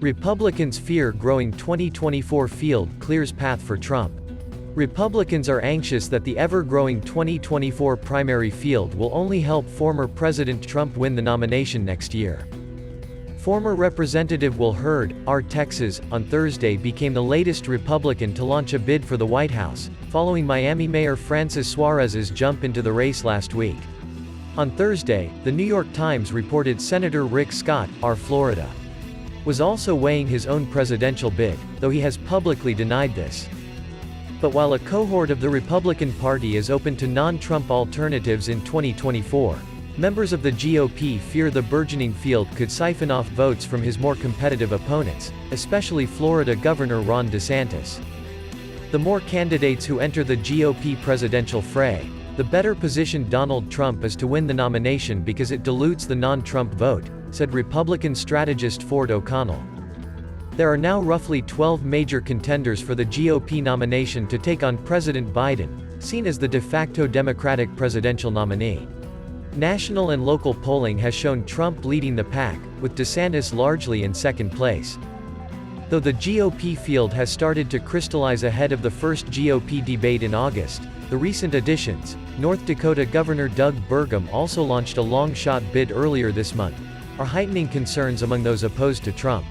Republicans fear growing 2024 field clears path for Trump. Republicans are anxious that the ever-growing 2024 primary field will only help former President Trump win the nomination next year. Former Representative Will Hurd, R. Texas, on Thursday became the latest Republican to launch a bid for the White House, following Miami Mayor Francis Suarez's jump into the race last week. On Thursday, The New York Times reported Senator Rick Scott, R. Florida, was also weighing his own presidential bid, though he has publicly denied this. But while a cohort of the Republican Party is open to non-Trump alternatives in 2024, members of the GOP fear the burgeoning field could siphon off votes from his more competitive opponents, especially Florida Governor Ron DeSantis. The more candidates who enter the GOP presidential fray, the better positioned Donald Trump is to win the nomination because it dilutes the non-Trump vote, said Republican strategist Ford O'Connell. There are now roughly 12 major contenders for the GOP nomination to take on President Biden, seen as the de facto Democratic presidential nominee. National and local polling has shown Trump leading the pack, with DeSantis largely in second place. Though the GOP field has started to crystallize ahead of the first GOP debate in August, the recent additions, North Dakota Governor Doug Burgum also launched a long-shot bid earlier this month, are heightening concerns among those opposed to Trump.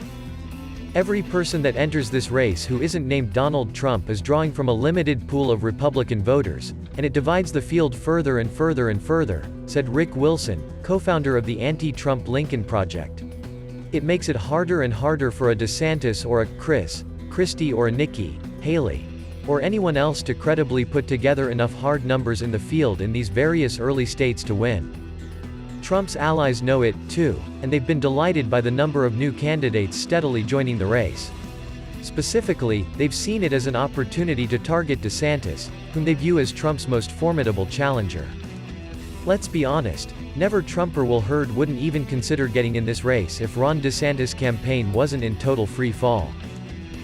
Every person that enters this race who isn't named Donald Trump is drawing from a limited pool of Republican voters, and it divides the field further and further and further, said Rick Wilson, co-founder of the Anti-Trump Lincoln Project. It makes it harder and harder for a DeSantis or a Chris Christie or a Nikki Haley, or anyone else to credibly put together enough hard numbers in the field in these various early states to win. Trump's allies know it, too, and they've been delighted by the number of new candidates steadily joining the race. Specifically, they've seen it as an opportunity to target DeSantis, whom they view as Trump's most formidable challenger. Let's be honest, never Trump or Will Hurd wouldn't even consider getting in this race if Ron DeSantis' campaign wasn't in total free fall.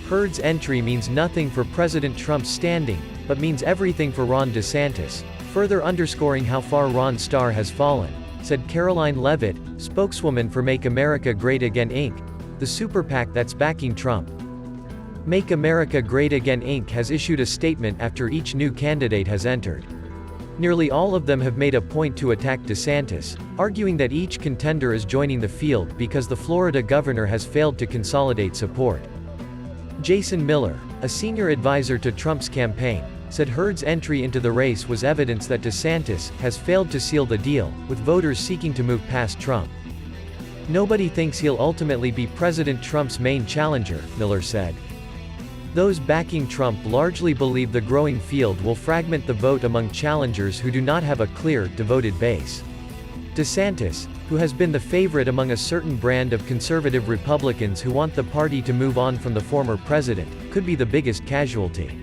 Hurd's entry means nothing for President Trump's standing, but means everything for Ron DeSantis, further underscoring how far Ron's star has fallen, said Caroline Leavitt, spokeswoman for Make America Great Again Inc., the super PAC that's backing Trump. Make America Great Again Inc. has issued a statement after each new candidate has entered. Nearly all of them have made a point to attack DeSantis, arguing that each contender is joining the field because the Florida governor has failed to consolidate support. Jason Miller, a senior advisor to Trump's campaign, said Hurd's entry into the race was evidence that DeSantis has failed to seal the deal, with voters seeking to move past Trump. Nobody thinks he'll ultimately be President Trump's main challenger, Miller said. Those backing Trump largely believe the growing field will fragment the vote among challengers who do not have a clear, devoted base. DeSantis, who has been the favorite among a certain brand of conservative Republicans who want the party to move on from the former president, could be the biggest casualty.